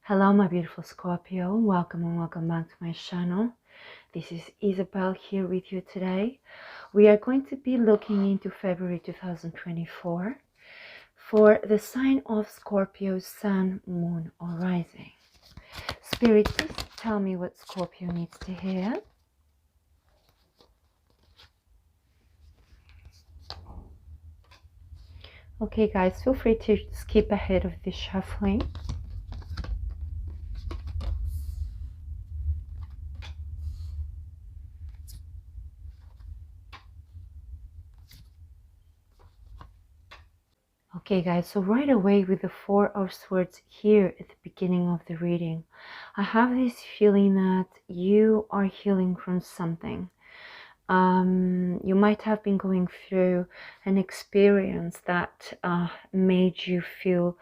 Hello my beautiful Scorpio, welcome and welcome back to my channel. This is Isabel here with you today. We are going to be looking into February 2024 for the sign of Scorpio, Sun, Moon or Rising. Spirit, please tell me what Scorpio needs to hear. Okay guys, feel free to skip ahead of the shuffling. Okay guys, so right away with the Four of Swords here at the beginning of the reading, I have this feeling that you are healing from something. You might have been going through an experience that made you feel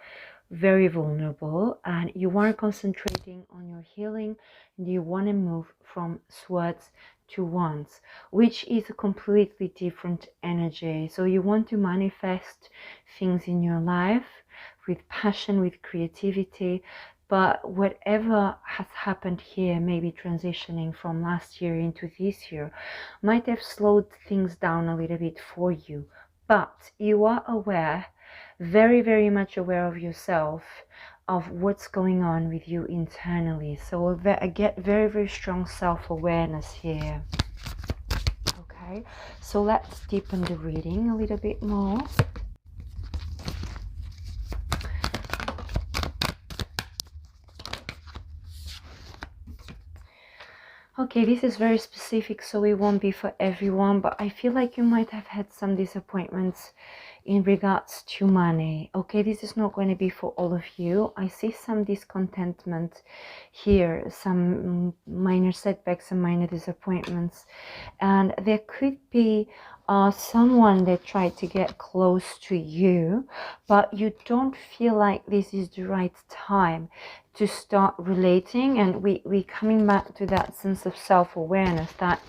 very vulnerable, and you are concentrating on your healing, and you want to move from swords to wands, which is a completely different energy. So you want to manifest things in your life with passion, with creativity, but whatever has happened here, maybe transitioning from last year into this year, might have slowed things down a little bit for you. But you are aware, very much aware of yourself, of what's going on with you internally. So I get very strong self-awareness here. Okay, so let's deepen the reading a little bit more. Okay, this is very specific, so it won't be for everyone, but I feel like you might have had some disappointments in regards to money. Okay, this is not going to be for all of you. I see some discontentment here, some minor setbacks and minor disappointments, and there could be someone that tried to get close to you, but you don't feel like this is the right time to start relating. And we coming back to that sense of self-awareness that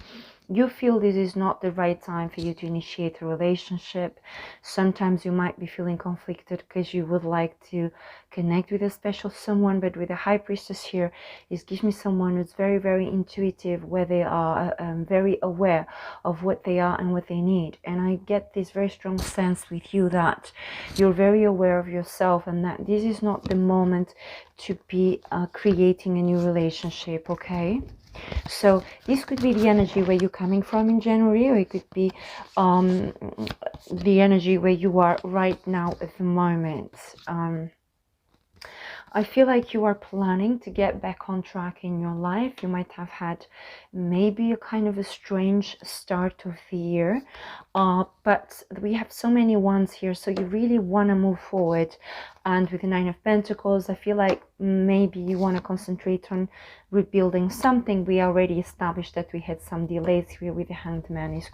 you feel this is not the right time for you to initiate a relationship. Sometimes you might be feeling conflicted because you would like to connect with a special someone, but with the High Priestess here, it gives me someone who's very intuitive, where they are very aware of what they are and what they need. And I get this very strong sense with you that you're very aware of yourself, and that this is not the moment to be creating a new relationship. Okay, so this could be the energy where you're coming from in January, or it could be the energy where you are right now at the moment. I feel like you are planning to get back on track in your life. You might have had maybe a kind of a strange start of the year, but we have so many wands here, so you really want to move forward. And with the Nine of Pentacles, I feel like maybe you want to concentrate on rebuilding something. We already established that we had some delays here with the Hanged Man. It's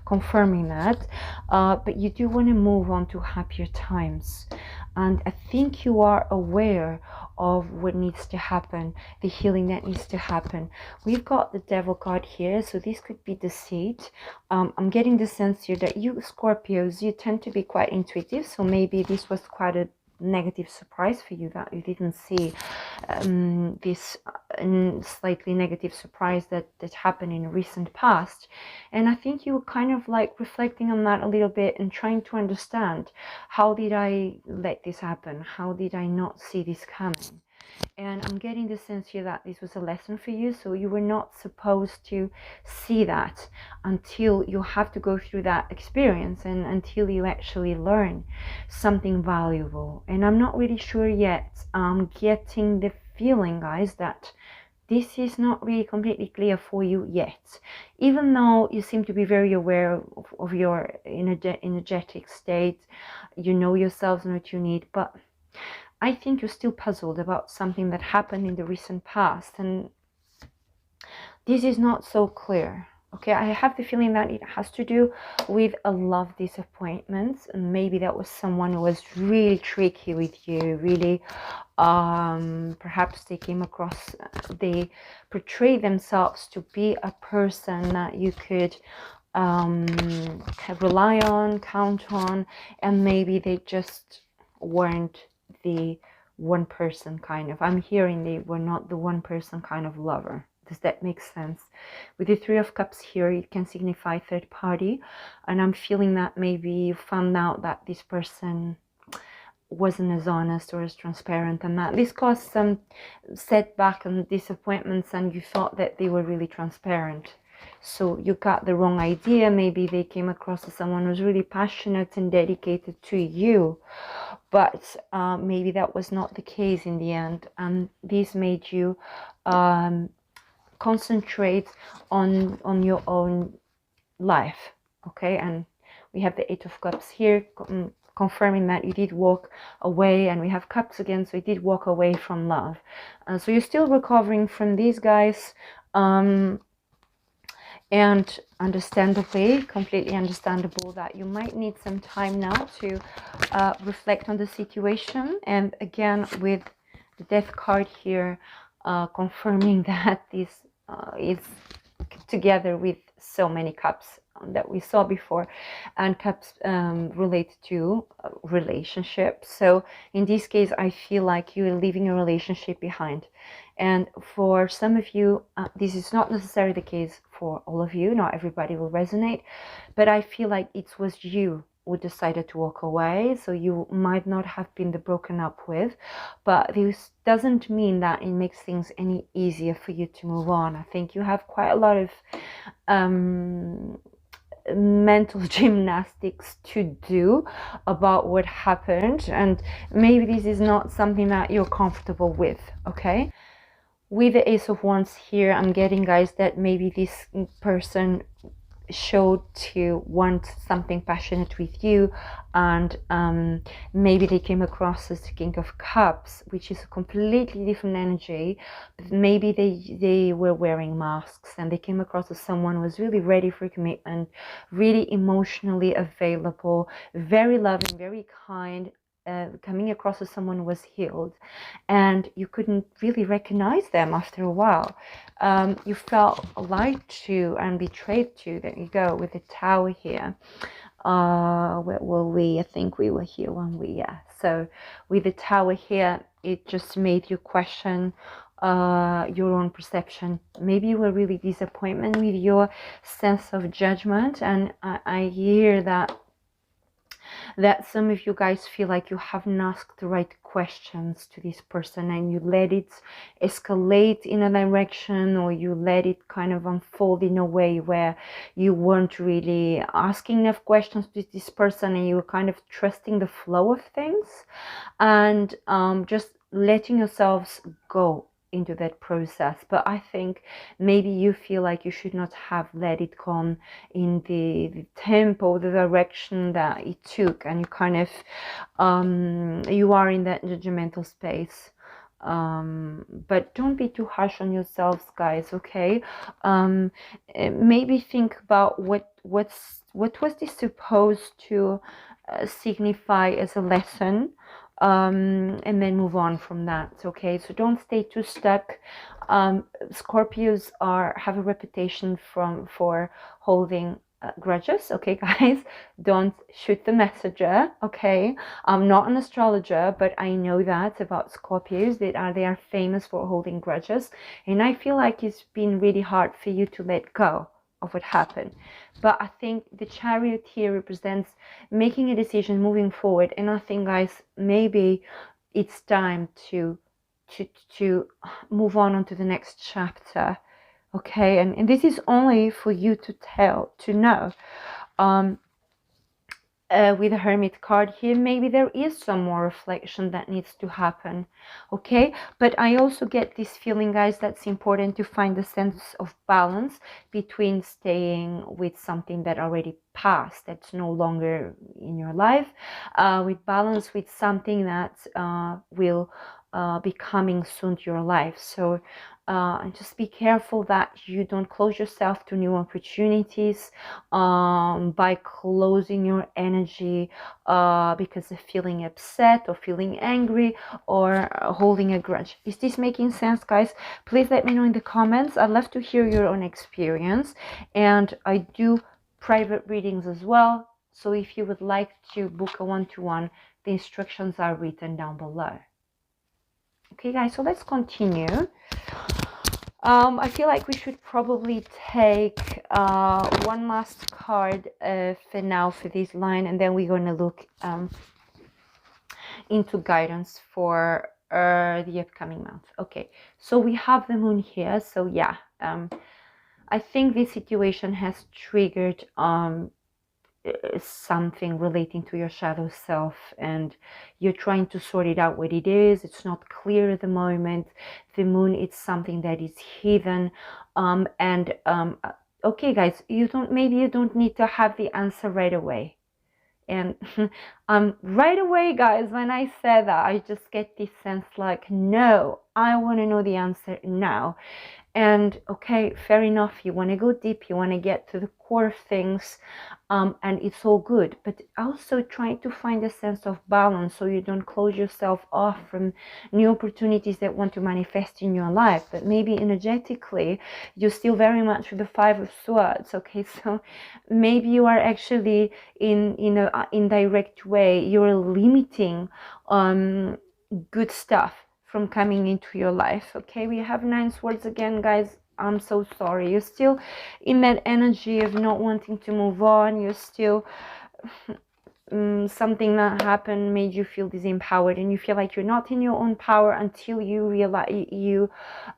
confirming that, but you do want to move on to happier times. And I think you are aware of what needs to happen, the healing that needs to happen. We've got the Devil card here, so this could be deceit. I'm getting the sense here that you Scorpios, you tend to be quite intuitive, so maybe this was quite a negative surprise for you, that you didn't see this slightly negative surprise that happened in recent past. And I think you were kind of like reflecting on that a little bit and trying to understand, how did I let this happen? How did I not see this coming? And I'm getting the sense here that this was a lesson for you, so you were not supposed to see that until you have to go through that experience, and until you actually learn something valuable. And I'm not really sure yet. I'm getting the feeling, guys, that this is not really completely clear for you yet, even though you seem to be very aware of your energetic state. You know yourselves and what you need, but I think you're still puzzled about something that happened in the recent past, and this is not so clear. Okay, I have the feeling that it has to do with a love disappointment, and maybe that was someone who was really tricky with you, really perhaps they came across, they portrayed themselves to be a person that you could rely on, count on, and maybe they just weren't the one person kind of. I'm hearing they were not the one person kind of lover. Does that make sense? With the Three of Cups here, it can signify third party. And I'm feeling that maybe you found out that this person wasn't as honest or as transparent, and that this caused some setback and disappointments, and you thought that they were really transparent. So you got the wrong idea. Maybe they came across as someone who's really passionate and dedicated to you, but maybe that was not the case in the end, and this made you concentrate on your own life. Okay, and we have the Eight of Cups here, confirming that you did walk away, and we have Cups again, so you did walk away from love. So you're still recovering from these guys, and understandably, completely understandable that you might need some time now to reflect on the situation. And again, with the Death card here, confirming that this is together with so many cups that we saw before, and cups relate to relationships. So in this case, I feel like you're leaving a relationship behind, and for some of you this is not necessarily the case for all of you. Not everybody will resonate, but I feel like it was you who decided to walk away, so you might not have been the broken up with, but this doesn't mean that it makes things any easier for you to move on. I think you have quite a lot of mental gymnastics to do about what happened, and maybe this is not something that you're comfortable with. Okay, with the Ace of Wands here, I'm getting, guys, that maybe this person showed to want something passionate with you, and maybe they came across as the King of Cups, which is a completely different energy. Maybe they were wearing masks, and they came across as someone who was really ready for commitment, really emotionally available, very loving, very kind, coming across as someone who was healed, and you couldn't really recognize them after a while. You felt lied to and betrayed to. There you go, with the Tower here. Where were we? I think we were here, weren't we? Yeah. So with the Tower here, it just made you question your own perception. Maybe you were really disappointed with your sense of judgment, and I hear that some of you guys feel like you haven't asked the right questions to this person, and you let it escalate in a direction, or you let it kind of unfold in a way where you weren't really asking enough questions to this person, and you were kind of trusting the flow of things, and just letting yourselves go into that process. But I think maybe you feel like you should not have let it come in the tempo, the direction that it took, and you kind of you are in that judgmental space. But don't be too harsh on yourselves, guys. Okay, maybe think about what was this supposed to signify as a lesson, and then move on from that. Okay, so don't stay too stuck. Scorpios have a reputation for holding grudges. Okay, guys, don't shoot the messenger. Okay, I'm not an astrologer, but I know that about Scorpios, they are famous for holding grudges, and I feel like it's been really hard for you to let go of what happened. But I think the Chariot here represents making a decision, moving forward, and I think, guys, maybe it's time to move on to the next chapter. Okay, and this is only for you to know. With the Hermit card here, maybe there is some more reflection that needs to happen. Okay, but I also get this feeling, guys, that's important to find a sense of balance between staying with something that already passed, that's no longer in your life, with balance with something that will be coming soon to your life. So just be careful that you don't close yourself to new opportunities by closing your energy because of feeling upset or feeling angry or holding a grudge. Is this making sense, guys? Please let me know in the comments. I'd love to hear your own experience, and I do private readings as well. So if you would like to book a one-to-one, the instructions are written down below. Okay, guys, so let's continue. I feel like we should probably take one last card for now for this line, and then we're going to look into guidance for the upcoming month. Okay, so we have the moon here. So yeah, I think this situation has triggered something relating to your shadow self, and you're trying to sort it out what it is. It's not clear at the moment. The moon is something that is hidden, okay, guys, maybe you don't need to have the answer right away. And right away, guys, when I said that, I just get this sense like, no, I want to know the answer now. And okay, fair enough, you want to go deep, you want to get to the core of things, and it's all good, but also try to find a sense of balance so you don't close yourself off from new opportunities that want to manifest in your life. But maybe energetically you're still very much with the Five of Swords. Okay, so maybe you are actually in a indirect way, you're limiting good stuff from coming into your life. Okay, we have Nine Swords again, guys. I'm so sorry, you're still in that energy of not wanting to move on. You're still something that happened made you feel disempowered, and you feel like you're not in your own power until you realize, you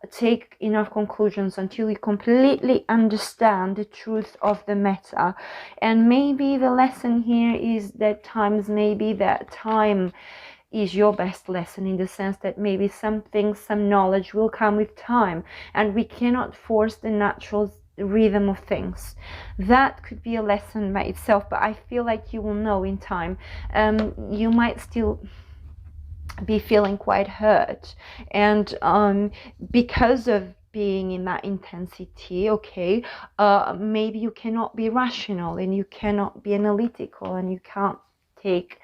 take enough conclusions, until you completely understand the truth of the matter. And maybe the lesson here is that maybe that time is your best lesson, in the sense that maybe some things, some knowledge will come with time, and we cannot force the natural rhythm of things. That could be a lesson by itself, but I feel like you will know in time. You might still be feeling quite hurt, and because of being in that intensity, okay, maybe you cannot be rational, and you cannot be analytical, and you can't take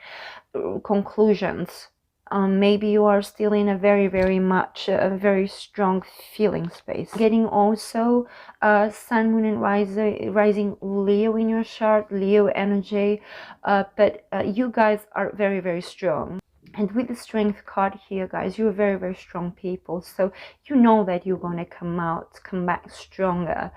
conclusions. Maybe you are still in a very much a very strong feeling space. Getting also sun, moon, and rising Leo in your chart, Leo energy, but you guys are very strong. And with the Strength card here, guys, you're very strong people. So you know that you're going to come back stronger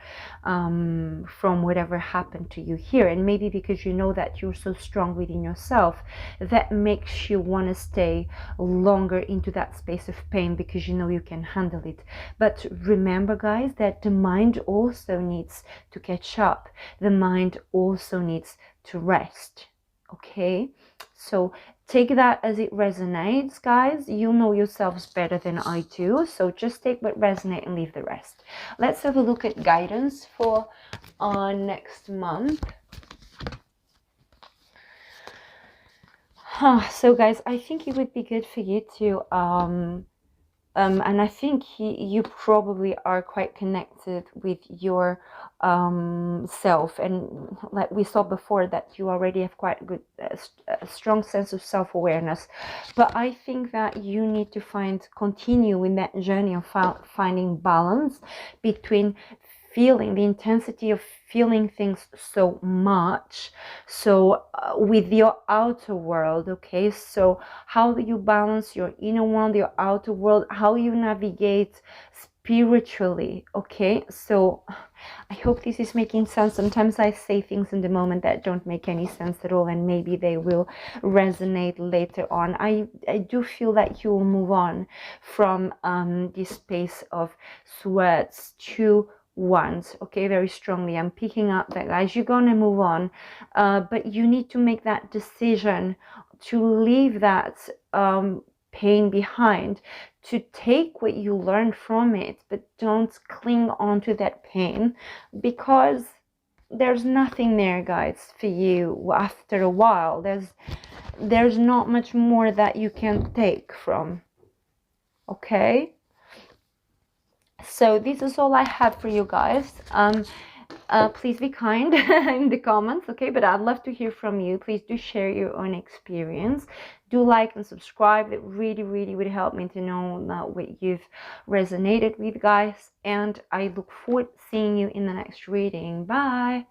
from whatever happened to you here. And maybe because you know that you're so strong within yourself, that makes you want to stay longer into that space of pain, because you know you can handle it. But remember, guys, that the mind also needs to catch up. The mind also needs to rest. Okay, so take that as it resonates, guys. You know yourselves better than I do, so just take what resonates and leave the rest. Let's have a look at guidance for next month. So guys, I think it would be good for you to and I think you probably are quite connected with your self, and like we saw before, that you already have quite a good a strong sense of self-awareness. But I think that you need to continue in that journey of finding balance between feeling the intensity of feeling things so much, so with your outer world. Okay, so how do you balance your inner world, your outer world, how you navigate spiritually? Okay, so I hope this is making sense. Sometimes I say things in the moment that don't make any sense at all, and maybe they will resonate later on. I do feel that you will move on from this space of Swords to Wands. Okay, very strongly I'm picking up that, guys, you're gonna move on, but you need to make that decision to leave that pain behind, to take what you learned from it, but don't cling on to that pain, because there's nothing there, guys, for you after a while. There's not much more that you can take from. Okay, so this is all I have for you guys. Please be kind in the comments, okay? But I'd love to hear from you. Please do share your own experience. Do like and subscribe. It really would help me to know what you've resonated with, guys. And I look forward to seeing you in the next reading. Bye.